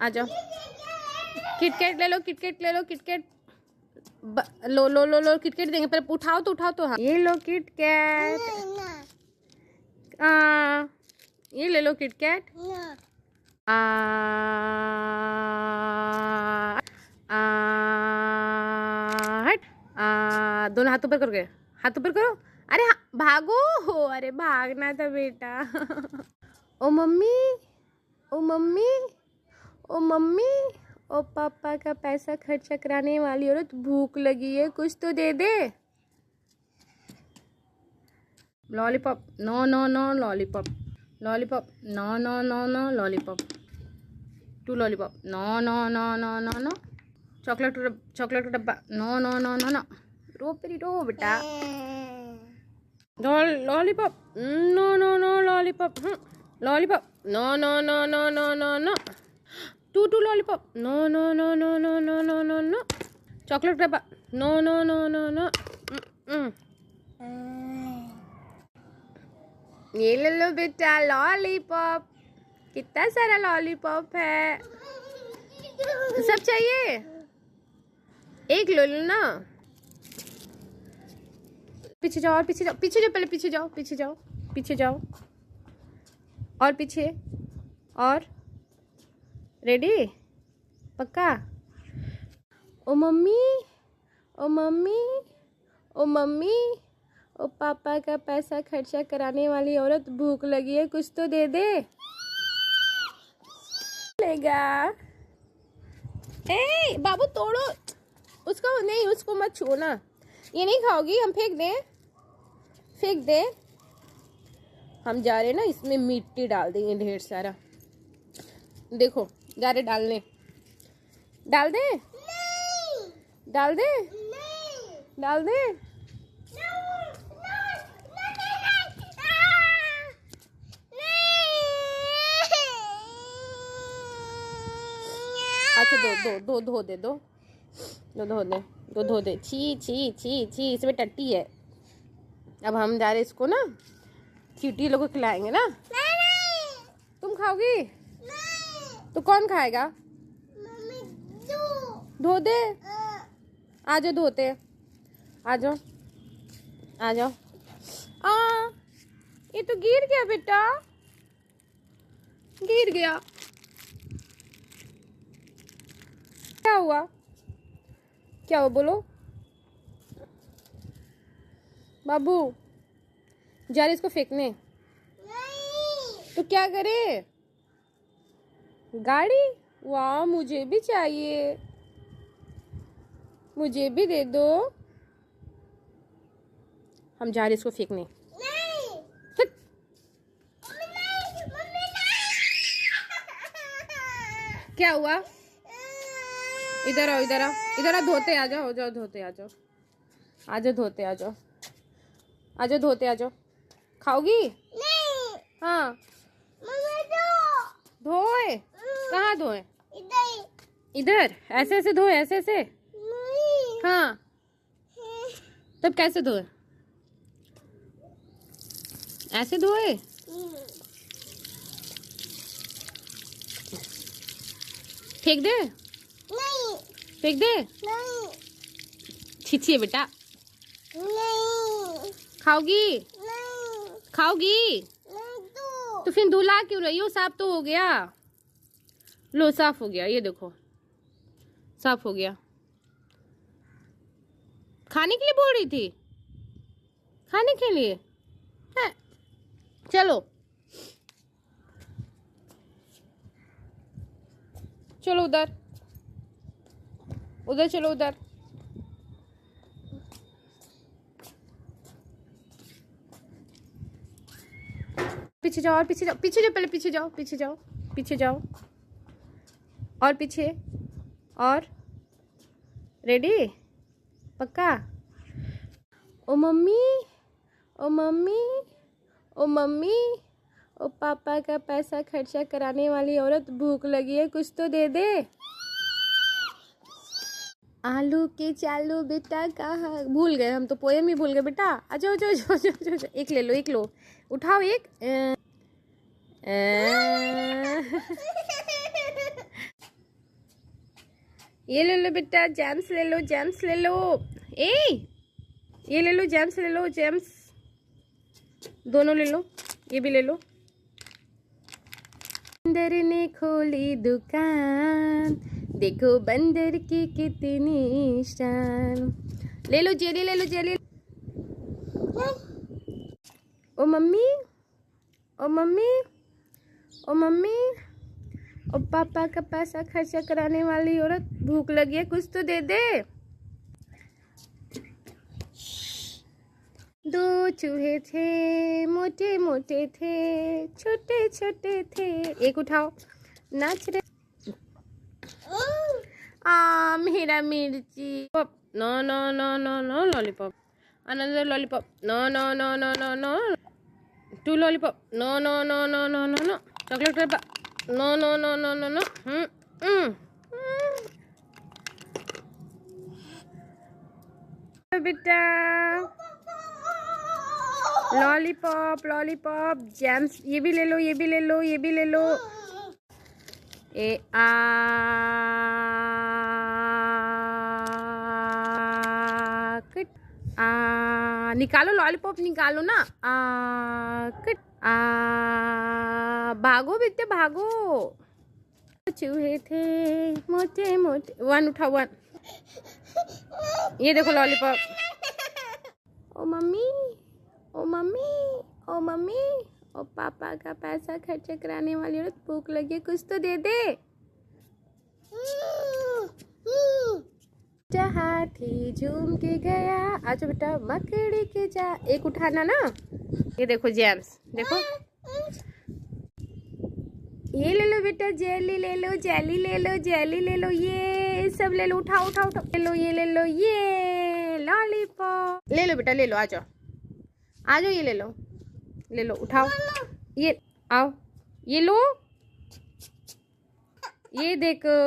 आ जाओ। किटकैट ले लो, किटकैट ले लो, किटकैट लो लो लो लो, किटकैट देंगे। पहले उठाओ तो, उठाओ तो। हाँ ये लो किटकैट। ये ले लो किटकैट। हट। दोनों हाथ ऊपर करोगे, हाथ ऊपर करो। अरे हाँ, भागो हो। अरे भागना था बेटा। ओ मम्मी, ओ मम्मी, ओ मम्मी, ओ पापा का पैसा खर्चा कराने वाली औरत, भूख लगी है, कुछ तो दे दे। Lollipop, no no no lollipop, lollipop, no no no no lollipop, two lollipop, no no no no no no. Chocolate chocolate का डब्बा, no no no no no. रो पेरी रो बेटा। Lollipop, no no no lollipop, lollipop, no no no no no no no. Two lollipop, no no no no no no no no no. Chocolate डब्बा, no no no no no. ये ले लो बेटा lollipop. कितना सारा lollipop है। सब चाहिए, एक ले लो ना। पीछे जाओ और पीछे जाओ, पीछे जाओ, पहले पीछे जाओ, पीछे जाओ, पीछे जाओ और पीछे। और रेडी, पक्का। ओ मम्मी, ओ मम्मी, ओ मम्मी, ओ पापा का पैसा खर्चा कराने वाली औरत, भूख लगी है, कुछ तो दे दे। लेगा। ए बाबू तोड़ो उसको, नहीं उसको मत छुओ ना। ये नहीं खाओगी, हम फेंक दें, फेंक दे। हम जा रहे ना, इसमें मिट्टी डाल देंगे ढेर सारा। देखो जा रहे डालने। डाल दे, डाल दे, डाल दे। अच्छा दो धो दे, दो धो दे, दो धो दे। छी छी छी छी, इसमें टट्टी है। अब हम जा रहे इसको ना, चींटी लोगों को खिलाएंगे ना। तुम खाओगी? तो कौन खाएगा? धो दे। आ जाओ धोते, आ जाओ, आ जाओ। ये तो गिर गया बेटा, गिर गया। क्या हुआ, क्या हुआ बोलो। बाबू जा रहे इसको फेंकने। नहीं। तो क्या करे? गाड़ी, वाह मुझे भी चाहिए, मुझे भी दे दो। हम जा रहे इसको फेंकने। नहीं। क्या हुआ? इधर आओ, इधर आओ, इधर आओ, धोते आ जाओ, जाओ धोते आ जाओ, आ जाओ धोते आ जाओ, आ जाओ धोते आ जाओ। खाओगी? नहीं। हाँ धोए। कहाँ धोए? इधर ऐसे ऐसे धोए, ऐसे ऐसे। हाँ तब कैसे धोए? ऐसे धोए। फेंक दे। नहीं। फेंक दे। नहीं। छिछी बेटा। नहीं। खाओगी? नहीं। खाओगी? नहीं। तो फिर धुला क्यों रही हो? साफ तो हो गया। लो साफ हो गया, ये देखो साफ हो गया। खाने के लिए बोल रही थी, खाने के लिए है। चलो चलो उधर, उधर चलो, उधर। पीछे जाओ और पीछे जाओ, पीछे जाओ, पहले पीछे जाओ, पीछे जाओ, पीछे जाओ और पीछे। और रेडी, पक्का। ओ मम्मी, ओ मम्मी, ओ मम्मी, ओ पापा का पैसा खर्चा कराने वाली औरत, भूख लगी है, कुछ तो दे दे। आलू के चालू बेटा कहाँ, भूल गए हम तो, पोएम ही भूल गए बेटा। आ जाओ जाओ जाओ जाओ जाओ, एक ले लो, एक लो, उठाओ एक। ये ले लो बेटा, जैम्स ले लो, जैम्स ले लो। ए ये ले लो, जैम्स ले लो, जैम्स दोनों ले लो, ये भी ले लो। बंदर ने खोली दुकान, देखो बंदर की कितनी शान। ले लो जेली, ले लो जेली। ओ मम्मी, ओ मम्मी, ओ मम्मी, ओ पापा का पैसा खर्चा कराने वाली औरत, भूख लगी है, कुछ तो दे दे। दो चूहे थे, मोटे मोटे थे, छोटे छोटे थे। एक उठाओ, नाच रहे। मेरा मिर्ची। No no no no no lollipop. Another lollipop. No no no no no no. Two lollipop. No no no no no no no. Chocolate paper. No no no no no no. बेटा lollipop, lollipop, gems, ये भी ले लो, ये भी ले लो, ये भी ले लो। ए आ निकालो लॉलीपॉप, निकालो ना। भागो बेटे भागो। चूहे थे मोटे मोटे। वन उठाओ, वन। ये देखो लॉलीपॉप। ओ मम्मी, ओ मम्मी, ओ मम्मी, ओ पापा का पैसा खर्चा कराने वाली औरत, भूख लगी, कुछ तो दे दे। हाथी झूम के गया, आजो बेटा मकड़ी के जा। एक उठाना ना। ये देखो जैम्स, देखो ये ले लो बेटा, जेली ले लो, जेली ले लो, जेली ले लो, ये सब ले लो, उठाओ उठाओ उठाओ। ले लो, ये ले लो, ये लॉलीपॉप ले लो बेटा, ले लो, आ जाओ आ जाओ, ये ले लो, ले लो, उठाओ, ये आओ, ये लो, ये देखो।